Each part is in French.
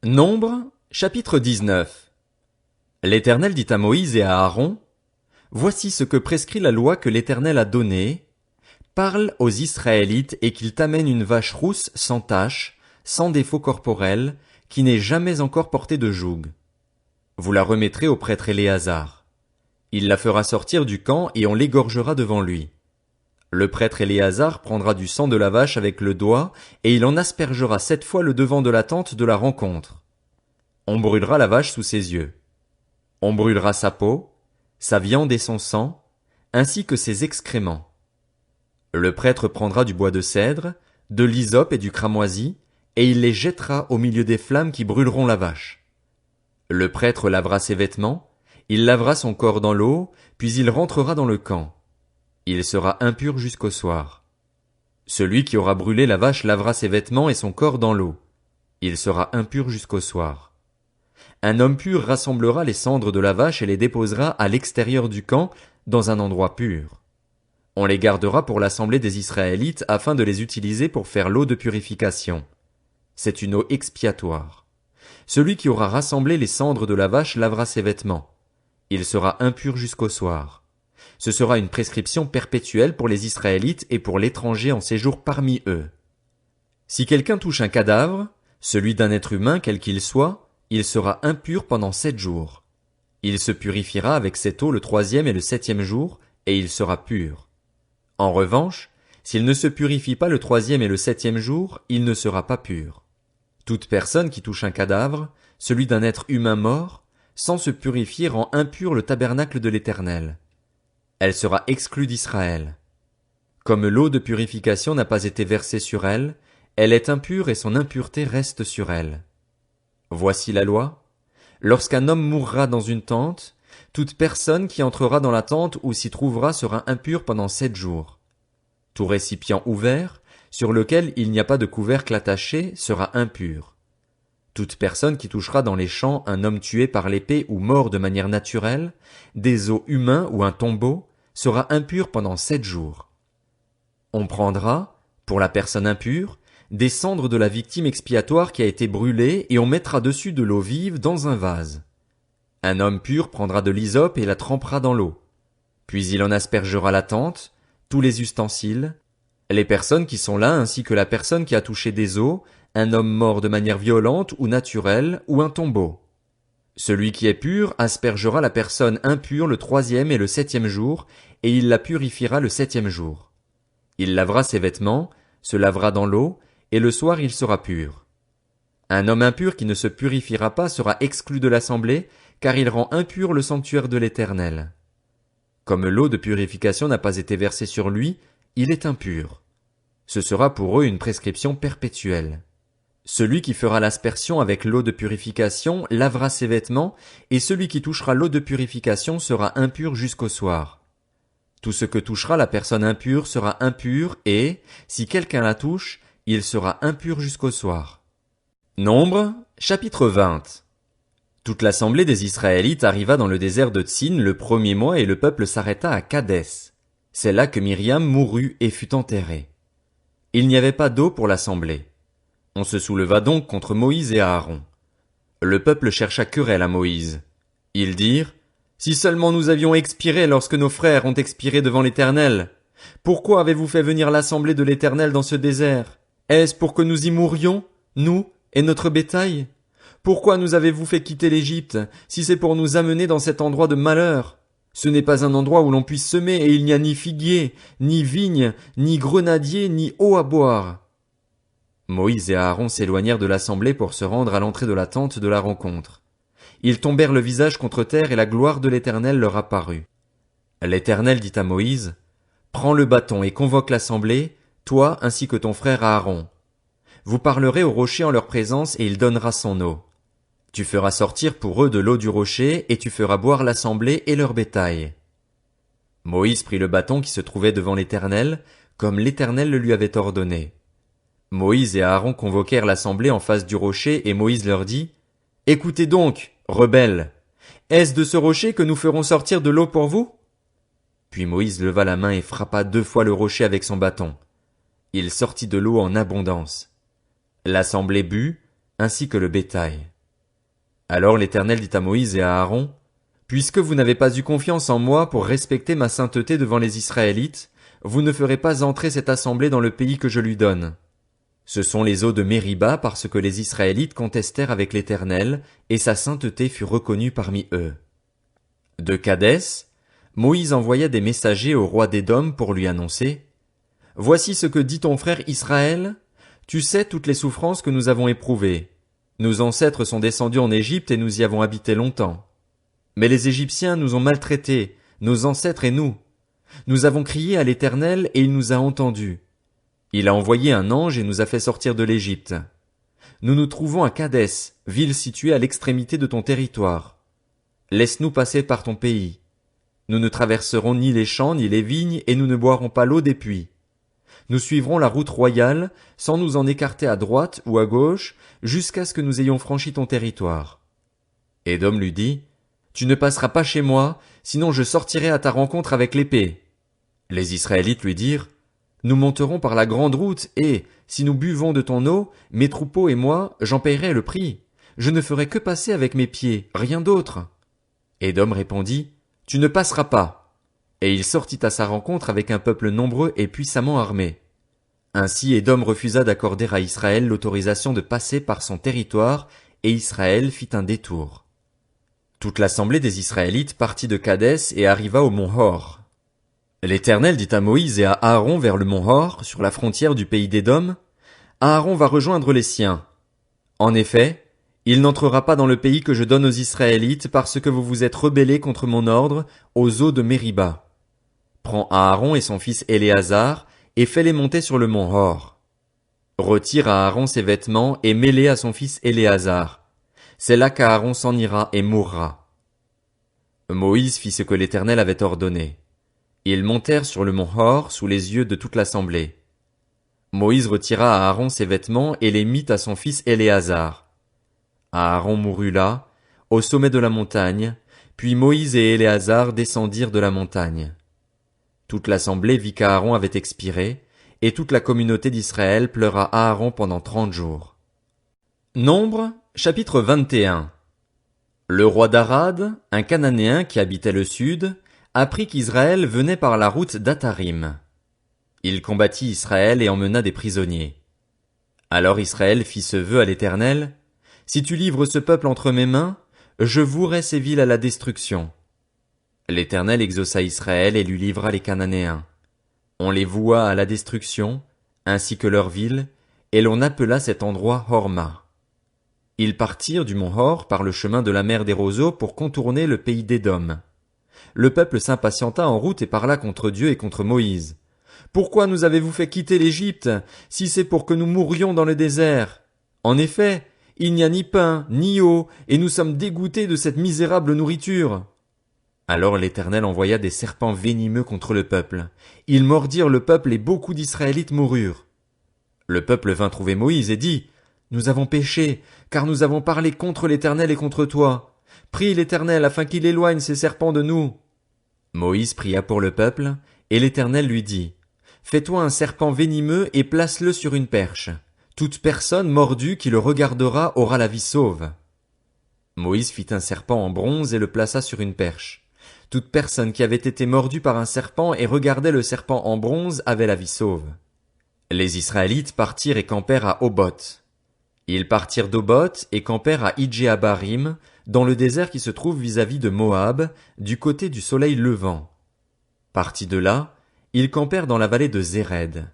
Nombre, chapitre 19. L'Éternel dit à Moïse et à Aaron, Voici ce que prescrit la loi que l'Éternel a donnée. Parle aux Israélites et qu'ils t'amènent une vache rousse sans tache, sans défaut corporel, qui n'ait jamais encore porté de joug. Vous la remettrez au prêtre Éléazar. Il la fera sortir du camp et on l'égorgera devant lui. Le prêtre Éléazar prendra du sang de la vache avec le doigt, et il en aspergera 7 fois le devant de la tente de la rencontre. On brûlera la vache sous ses yeux. On brûlera sa peau, sa viande et son sang, ainsi que ses excréments. Le prêtre prendra du bois de cèdre, de l'hysope et du cramoisi, et il les jettera au milieu des flammes qui brûleront la vache. Le prêtre lavera ses vêtements, il lavera son corps dans l'eau, puis il rentrera dans le camp. Il sera impur jusqu'au soir. Celui qui aura brûlé la vache lavera ses vêtements et son corps dans l'eau. Il sera impur jusqu'au soir. Un homme pur rassemblera les cendres de la vache et les déposera à l'extérieur du camp, dans un endroit pur. On les gardera pour l'assemblée des Israélites afin de les utiliser pour faire l'eau de purification. C'est une eau expiatoire. Celui qui aura rassemblé les cendres de la vache lavera ses vêtements. Il sera impur jusqu'au soir. Ce sera une prescription perpétuelle pour les Israélites et pour l'étranger en séjour parmi eux. Si quelqu'un touche un cadavre, celui d'un être humain quel qu'il soit, il sera impur pendant 7 jours. Il se purifiera avec cette eau le 3e et le 7e jour, et il sera pur. En revanche, s'il ne se purifie pas le 3e et le 7e jour, il ne sera pas pur. Toute personne qui touche un cadavre, celui d'un être humain mort, sans se purifier rend impur le tabernacle de l'Éternel. Elle sera exclue d'Israël. Comme l'eau de purification n'a pas été versée sur elle, elle est impure et son impureté reste sur elle. Voici la loi. Lorsqu'un homme mourra dans une tente, toute personne qui entrera dans la tente ou s'y trouvera sera impure pendant 7 jours. Tout récipient ouvert, sur lequel il n'y a pas de couvercle attaché, sera impur. Toute personne qui touchera dans les champs un homme tué par l'épée ou mort de manière naturelle, des os humains ou un tombeau, sera impur pendant 7 jours. On prendra, pour la personne impure, des cendres de la victime expiatoire qui a été brûlée et on mettra dessus de l'eau vive dans un vase. Un homme pur prendra de l'hysope et la trempera dans l'eau. Puis il en aspergera la tente, tous les ustensiles, les personnes qui sont là ainsi que la personne qui a touché des os, un homme mort de manière violente ou naturelle ou un tombeau. Celui qui est pur aspergera la personne impure le 3e et le 7e jour, et il la purifiera le 7e jour. Il lavera ses vêtements, se lavera dans l'eau, et le soir il sera pur. Un homme impur qui ne se purifiera pas sera exclu de l'assemblée, car il rend impur le sanctuaire de l'Éternel. Comme l'eau de purification n'a pas été versée sur lui, il est impur. Ce sera pour eux une prescription perpétuelle. Celui qui fera l'aspersion avec l'eau de purification lavera ses vêtements, et celui qui touchera l'eau de purification sera impur jusqu'au soir. Tout ce que touchera la personne impure sera impur et, si quelqu'un la touche, il sera impur jusqu'au soir. Nombre, chapitre 20. Toute l'assemblée des Israélites arriva dans le désert de Tsin le 1er mois et le peuple s'arrêta à Kadès. C'est là que Myriam mourut et fut enterrée. Il n'y avait pas d'eau pour l'assemblée. On se souleva donc contre Moïse et Aaron. Le peuple chercha querelle à Moïse. Ils dirent, Si seulement nous avions expiré lorsque nos frères ont expiré devant l'Éternel. Pourquoi avez-vous fait venir l'assemblée de l'Éternel dans ce désert? Est-ce pour que nous y mourions, nous et notre bétail? Pourquoi nous avez-vous fait quitter l'Égypte, si c'est pour nous amener dans cet endroit de malheur? Ce n'est pas un endroit où l'on puisse semer, et il n'y a ni figuier, ni vigne, ni grenadier, ni eau à boire. Moïse et Aaron s'éloignèrent de l'assemblée pour se rendre à l'entrée de la tente de la rencontre. Ils tombèrent le visage contre terre et la gloire de l'Éternel leur apparut. L'Éternel dit à Moïse, Prends le bâton et convoque l'assemblée, toi ainsi que ton frère Aaron. Vous parlerez au rocher en leur présence et il donnera son eau. Tu feras sortir pour eux de l'eau du rocher et tu feras boire l'assemblée et leur bétail. Moïse prit le bâton qui se trouvait devant l'Éternel, comme l'Éternel le lui avait ordonné. Moïse et Aaron convoquèrent l'assemblée en face du rocher et Moïse leur dit, Écoutez donc, rebelles, est-ce de ce rocher que nous ferons sortir de l'eau pour vous? Puis Moïse leva la main et frappa 2 fois le rocher avec son bâton. Il sortit de l'eau en abondance. L'assemblée but, ainsi que le bétail. Alors l'Éternel dit à Moïse et à Aaron, puisque vous n'avez pas eu confiance en moi pour respecter ma sainteté devant les Israélites, vous ne ferez pas entrer cette assemblée dans le pays que je lui donne. Ce sont les eaux de Mériba parce que les Israélites contestèrent avec l'Éternel, et sa sainteté fut reconnue parmi eux. De Kadès, Moïse envoya des messagers au roi d'Édom pour lui annoncer, voici ce que dit ton frère Israël, tu sais toutes les souffrances que nous avons éprouvées. Nos ancêtres sont descendus en Égypte et nous y avons habité longtemps. Mais les Égyptiens nous ont maltraités, nos ancêtres et nous. Nous avons crié à l'Éternel et il nous a entendus. Il a envoyé un ange et nous a fait sortir de l'Égypte. Nous nous trouvons à Kadès, ville située à l'extrémité de ton territoire. Laisse-nous passer par ton pays. Nous ne traverserons ni les champs ni les vignes et nous ne boirons pas l'eau des puits. Nous suivrons la route royale, sans nous en écarter à droite ou à gauche, jusqu'à ce que nous ayons franchi ton territoire. Édom lui dit, tu ne passeras pas chez moi, sinon je sortirai à ta rencontre avec l'épée. Les Israélites lui dirent, nous monterons par la grande route et, si nous buvons de ton eau, mes troupeaux et moi, j'en payerai le prix. Je ne ferai que passer avec mes pieds, rien d'autre. Édom répondit, tu ne passeras pas. Et il sortit à sa rencontre avec un peuple nombreux et puissamment armé. Ainsi Édom refusa d'accorder à Israël l'autorisation de passer par son territoire, et Israël fit un détour. Toute l'assemblée des Israélites partit de Kadès et arriva au mont Hor. L'Éternel dit à Moïse et à Aaron vers le mont Hor, sur la frontière du pays d'Édom, Aaron va rejoindre les siens. En effet, il n'entrera pas dans le pays que je donne aux Israélites parce que vous vous êtes rebellés contre mon ordre aux eaux de Mériba. Prends Aaron et son fils Éléazar, et fais-les monter sur le mont Hor. Retire à Aaron ses vêtements et mets-les à son fils Éléazar. C'est là qu'Aaron s'en ira et mourra. Moïse fit ce que l'Éternel avait ordonné. Ils montèrent sur le mont Hor sous les yeux de toute l'assemblée. Moïse retira à Aaron ses vêtements et les mit à son fils Éléazar. Aaron mourut là, au sommet de la montagne, puis Moïse et Éléazar descendirent de la montagne. Toute l'assemblée vit qu'Aaron avait expiré, et toute la communauté d'Israël pleura Aaron pendant 30 jours. Nombre, chapitre 21. Le roi d'Arad, un Cananéen qui habitait le sud, apprit qu'Israël venait par la route d'Atarim. Il combattit Israël et emmena des prisonniers. Alors Israël fit ce vœu à l'Éternel, si tu livres ce peuple entre mes mains, je vouerai ces villes à la destruction. L'Éternel exauça Israël et lui livra les Cananéens. On les voua à la destruction, ainsi que leurs villes, et l'on appela cet endroit Horma. Ils partirent du mont Hor par le chemin de la mer des roseaux pour contourner le pays d'Édom. Le peuple s'impatienta en route et parla contre Dieu et contre Moïse. Pourquoi nous avez-vous fait quitter l'Égypte, si c'est pour que nous mourions dans le désert? En effet, il n'y a ni pain, ni eau, et nous sommes dégoûtés de cette misérable nourriture. Alors l'Éternel envoya des serpents venimeux contre le peuple. Ils mordirent le peuple et beaucoup d'Israélites moururent. Le peuple vint trouver Moïse et dit, nous avons péché, car nous avons parlé contre l'Éternel et contre toi. Prie l'Éternel afin qu'il éloigne ces serpents de nous. Moïse pria pour le peuple, et l'Éternel lui dit, fais-toi un serpent venimeux et place-le sur une perche. Toute personne mordue qui le regardera aura la vie sauve. Moïse fit un serpent en bronze et le plaça sur une perche. Toute personne qui avait été mordue par un serpent et regardait le serpent en bronze avait la vie sauve. Les Israélites partirent et campèrent à Oboth. Ils partirent d'Oboth et campèrent à Idjéabarim, dans le désert qui se trouve vis-à-vis de Moab, du côté du soleil levant. Partis de là, ils campèrent dans la vallée de Zéred.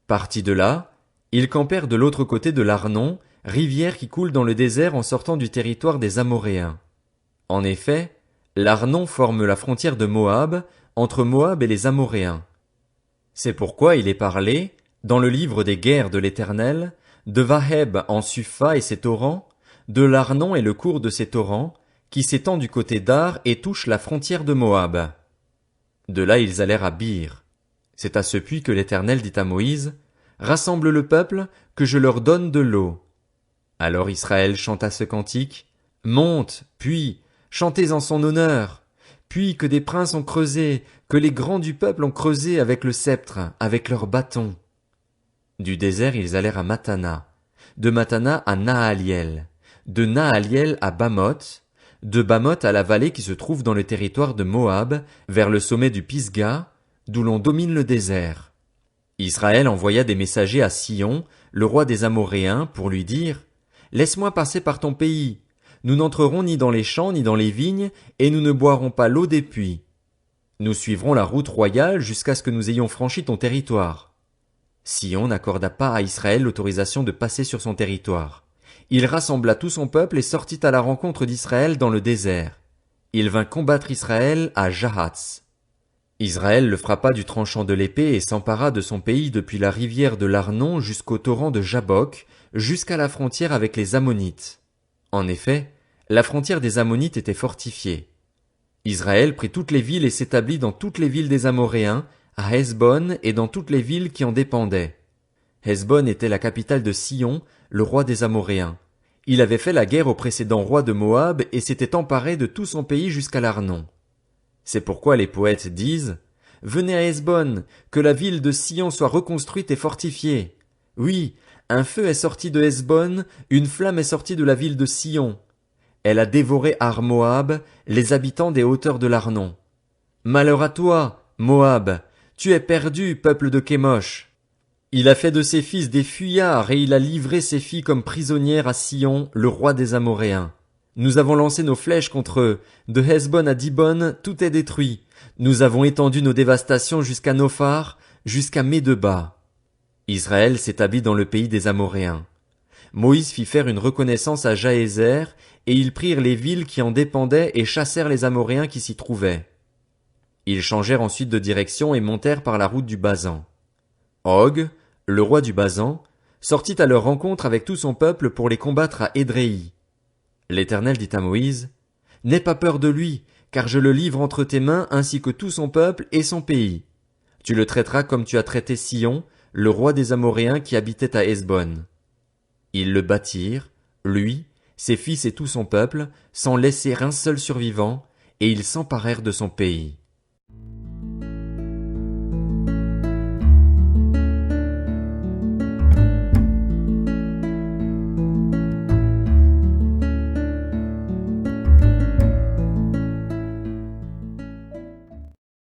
Partis de là, ils campèrent de l'autre côté de l'Arnon, rivière qui coule dans le désert en sortant du territoire des Amoréens. En effet, l'Arnon forme la frontière de Moab, entre Moab et les Amoréens. C'est pourquoi il est parlé, dans le livre des guerres de l'Éternel, de Vaheb en Supha et ses torrents, de l'Arnon et le cours de ses torrents, qui s'étend du côté d'Ar et touche la frontière de Moab. De là ils allèrent à Bir. C'est à ce puits que l'Éternel dit à Moïse, rassemble le peuple, que je leur donne de l'eau. Alors Israël chanta ce cantique, monte, puis, chantez en son honneur, puis que des princes ont creusé, que les grands du peuple ont creusé avec le sceptre, avec leurs bâtons. Du désert ils allèrent à Matana. de Matana à Nahaliel, de Nahaliel à Bamoth, de Bamoth à la vallée qui se trouve dans le territoire de Moab, vers le sommet du Pisga, d'où l'on domine le désert. Israël envoya des messagers à Sion, le roi des Amoréens, pour lui dire: Laisse-moi passer par ton pays. Nous n'entrerons ni dans les champs ni dans les vignes, et nous ne boirons pas l'eau des puits. Nous suivrons la route royale jusqu'à ce que nous ayons franchi ton territoire. Sion n'accorda pas à Israël l'autorisation de passer sur son territoire. Il rassembla tout son peuple et sortit à la rencontre d'Israël dans le désert. Il vint combattre Israël à Jahatz. Israël le frappa du tranchant de l'épée et s'empara de son pays depuis la rivière de l'Arnon jusqu'au torrent de Jabbok, jusqu'à la frontière avec les Ammonites. En effet, la frontière des Ammonites était fortifiée. Israël prit toutes les villes et s'établit dans toutes les villes des Amoréens, à Hesbon et dans toutes les villes qui en dépendaient. Hesbon était la capitale de Sion, le roi des Amoréens. Il avait fait la guerre au précédent roi de Moab et s'était emparé de tout son pays jusqu'à l'Arnon. C'est pourquoi les poètes disent: Venez à Hesbon, que la ville de Sion soit reconstruite et fortifiée. Oui, un feu est sorti de Hesbon, une flamme est sortie de la ville de Sion. Elle a dévoré Ar Moab, les habitants des hauteurs de l'Arnon. Malheur à toi, Moab, tu es perdu, peuple de Kémosh. Il a fait de ses fils des fuyards et il a livré ses filles comme prisonnières à Sion, le roi des Amoréens. Nous avons lancé nos flèches contre eux. De Hesbon à Dibon, tout est détruit. Nous avons étendu nos dévastations jusqu'à Nophar, jusqu'à Médeba. Israël s'établit dans le pays des Amoréens. Moïse fit faire une reconnaissance à Jaézer, et ils prirent les villes qui en dépendaient et chassèrent les Amoréens qui s'y trouvaient. Ils changèrent ensuite de direction et montèrent par la route du Basan. Og, le roi du Basan, sortit à leur rencontre avec tout son peuple pour les combattre à Édréi. L'Éternel dit à Moïse: N'aie pas peur de lui, car je le livre entre tes mains ainsi que tout son peuple et son pays. Tu le traiteras comme tu as traité Sion, le roi des Amoréens qui habitait à Hesbon. Ils le battirent, lui, ses fils et tout son peuple, sans laisser un seul survivant, et ils s'emparèrent de son pays.